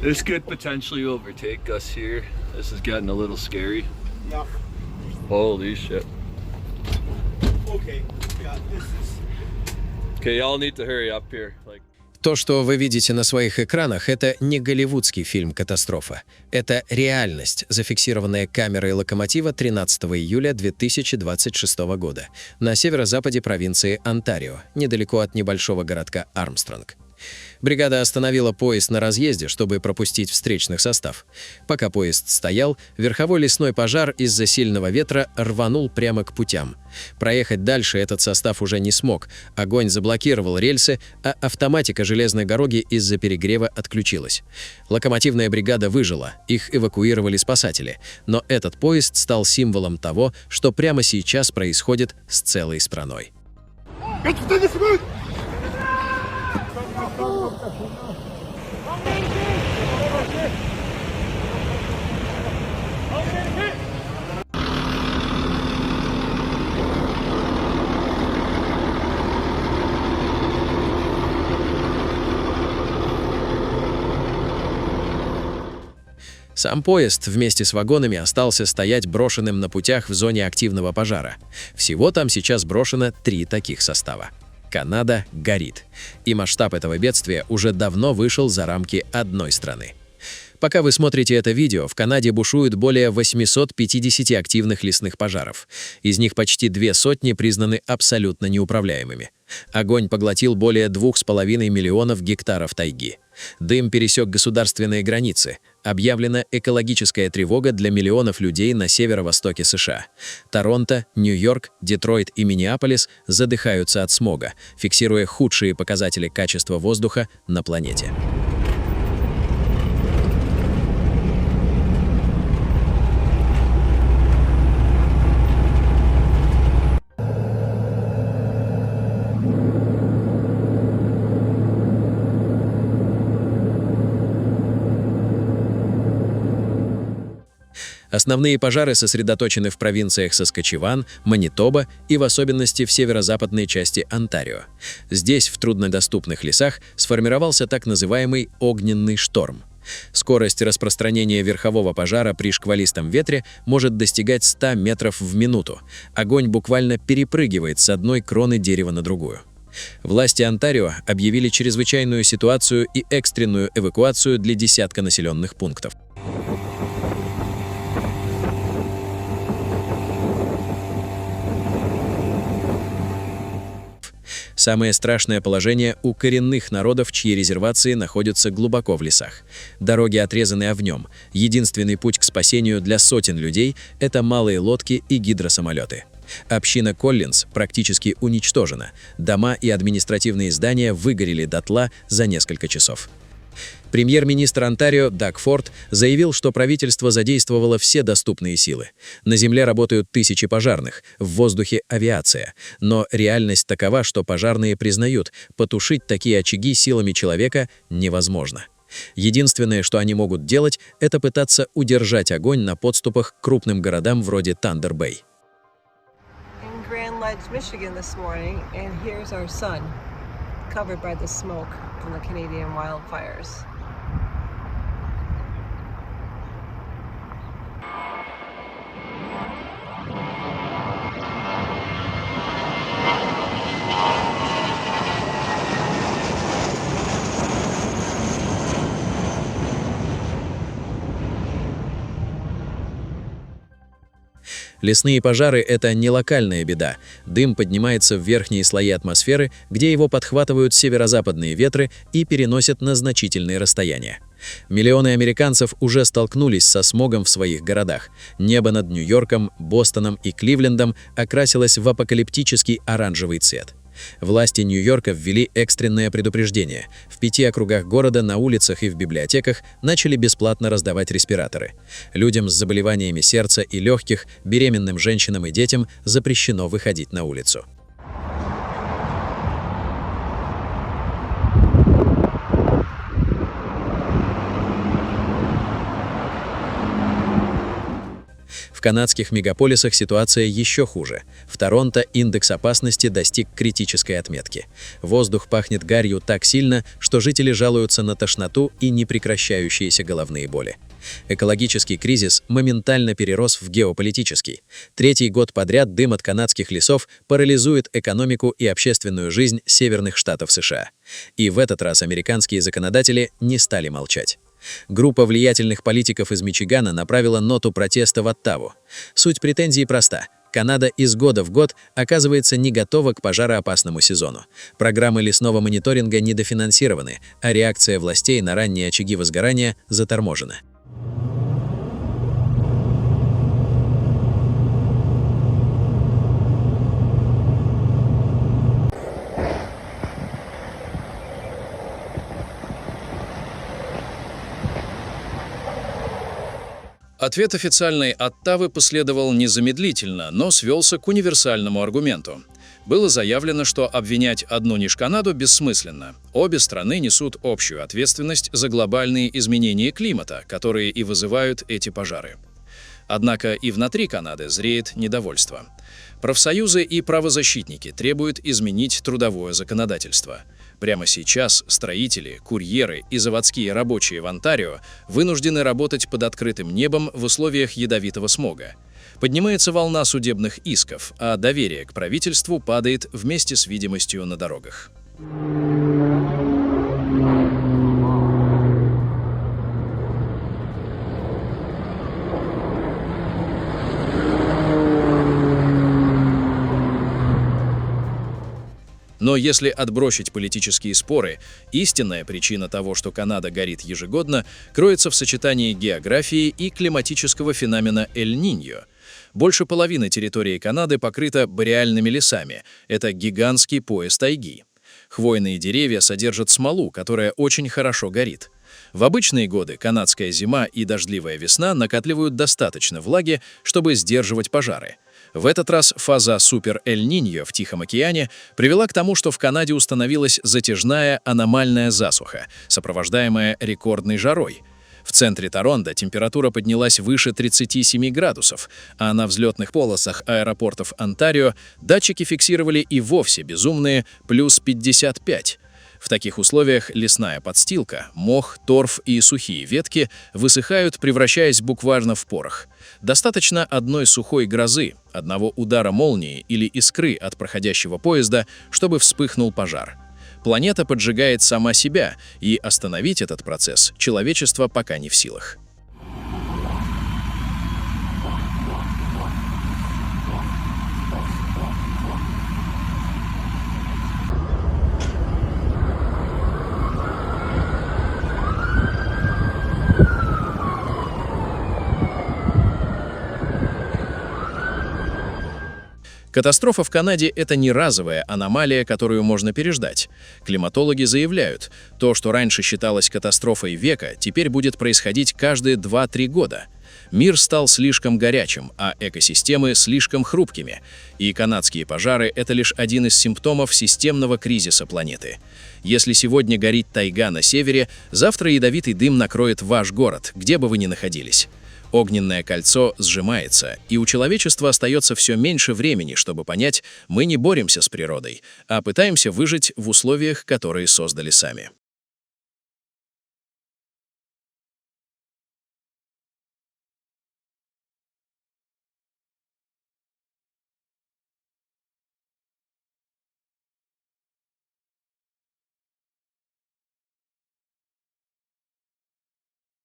This could potentially overtake us here. This is getting a little scary. Yeah. Holy shit. Okay. Yeah, this is... Okay, y'all need to hurry up here. Like... То, что вы видите на своих экранах, это не голливудский фильм «Катастрофа». Это реальность, зафиксированная камерой локомотива 13 июля 2026 года на северо-западе провинции Онтарио, недалеко от небольшого городка Армстронг. Бригада остановила поезд на разъезде, чтобы пропустить встречный состав. Пока поезд стоял, верховой лесной пожар из-за сильного ветра рванул прямо к путям. Проехать дальше этот состав уже не смог. Огонь заблокировал рельсы, а автоматика железной дороги из-за перегрева отключилась. Локомотивная бригада выжила, их эвакуировали спасатели. Но этот поезд стал символом того, что прямо сейчас происходит с целой страной. Сам поезд вместе с вагонами остался стоять брошенным на путях в зоне активного пожара. Всего там сейчас брошено 3 таких состава. Канада горит. И масштаб этого бедствия уже давно вышел за рамки одной страны. Пока вы смотрите это видео, в Канаде бушует более 850 активных лесных пожаров. Из них почти 200 признаны абсолютно неуправляемыми. Огонь поглотил более 2,5 миллионов гектаров тайги. Дым пересек государственные границы. Объявлена экологическая тревога для миллионов людей на северо-востоке США. Торонто, Нью-Йорк, Детройт и Миннеаполис задыхаются от смога, фиксируя худшие показатели качества воздуха на планете. Основные пожары сосредоточены в провинциях Саскачеван, Манитоба и в особенности в северо-западной части Онтарио. Здесь, в труднодоступных лесах, сформировался так называемый огненный шторм. Скорость распространения верхового пожара при шквалистом ветре может достигать 100 метров в минуту. Огонь буквально перепрыгивает с одной кроны дерева на другую. Власти Онтарио объявили чрезвычайную ситуацию и экстренную эвакуацию для десятка населенных пунктов. Самое страшное положение у коренных народов, чьи резервации находятся глубоко в лесах. Дороги отрезаны огнем. Единственный путь к спасению для сотен людей – это малые лодки и гидросамолеты. Община Коллинз практически уничтожена. Дома и административные здания выгорели дотла за несколько часов. Премьер-министр Онтарио Даг Форд заявил, что правительство задействовало все доступные силы. На земле работают тысячи пожарных, в воздухе авиация. Но реальность такова, что пожарные признают, потушить такие очаги силами человека невозможно. Единственное, что они могут делать, это пытаться удержать огонь на подступах к крупным городам вроде Тандер-Бэй. Covered by the smoke from the Canadian wildfires. Лесные пожары – это не локальная беда. Дым поднимается в верхние слои атмосферы, где его подхватывают северо-западные ветры и переносят на значительные расстояния. Миллионы американцев уже столкнулись со смогом в своих городах. Небо над Нью-Йорком, Бостоном и Кливлендом окрасилось в апокалиптический оранжевый цвет. Власти Нью-Йорка ввели экстренное предупреждение. В 5 округах города на улицах и в библиотеках начали бесплатно раздавать респираторы. Людям с заболеваниями сердца и легких, беременным женщинам и детям запрещено выходить на улицу. В канадских мегаполисах ситуация еще хуже. В Торонто индекс опасности достиг критической отметки. Воздух пахнет гарью так сильно, что жители жалуются на тошноту и непрекращающиеся головные боли. Экологический кризис моментально перерос в геополитический. Третий год подряд дым от канадских лесов парализует экономику и общественную жизнь северных штатов США. И в этот раз американские законодатели не стали молчать. Группа влиятельных политиков из Мичигана направила ноту протеста в Оттаву. Суть претензий проста. Канада из года в год оказывается не готова к пожароопасному сезону. Программы лесного мониторинга недофинансированы, а реакция властей на ранние очаги возгорания заторможена. Ответ официальной Оттавы последовал незамедлительно, но свелся к универсальному аргументу. Было заявлено, что обвинять одну лишь Канаду бессмысленно. Обе страны несут общую ответственность за глобальные изменения климата, которые и вызывают эти пожары. Однако и внутри Канады зреет недовольство. Профсоюзы и правозащитники требуют изменить трудовое законодательство. Прямо сейчас строители, курьеры и заводские рабочие в Онтарио вынуждены работать под открытым небом в условиях ядовитого смога. Поднимается волна судебных исков, а доверие к правительству падает вместе с видимостью на дорогах. Но если отбросить политические споры, истинная причина того, что Канада горит ежегодно, кроется в сочетании географии и климатического феномена Эль-Ниньо. Больше половины территории Канады покрыта бореальными лесами. Это гигантский пояс тайги. Хвойные деревья содержат смолу, которая очень хорошо горит. В обычные годы канадская зима и дождливая весна накапливают достаточно влаги, чтобы сдерживать пожары. В этот раз фаза Супер-Эль-Ниньо в Тихом океане привела к тому, что в Канаде установилась затяжная аномальная засуха, сопровождаемая рекордной жарой. В центре Торонто температура поднялась выше 37 градусов, а на взлетных полосах аэропортов Онтарио датчики фиксировали и вовсе безумные плюс 55. В таких условиях лесная подстилка, мох, торф и сухие ветки высыхают, превращаясь буквально в порох. Достаточно одной сухой грозы, одного удара молнии или искры от проходящего поезда, чтобы вспыхнул пожар. Планета поджигает сама себя, и остановить этот процесс человечество пока не в силах. Катастрофа в Канаде – это не разовая аномалия, которую можно переждать. Климатологи заявляют, то, что раньше считалось катастрофой века, теперь будет происходить каждые 2-3 года. Мир стал слишком горячим, а экосистемы слишком хрупкими. И канадские пожары – это лишь один из симптомов системного кризиса планеты. Если сегодня горит тайга на севере, завтра ядовитый дым накроет ваш город, где бы вы ни находились. Огненное кольцо сжимается, и у человечества остается все меньше времени, чтобы понять, мы не боремся с природой, а пытаемся выжить в условиях, которые создали сами.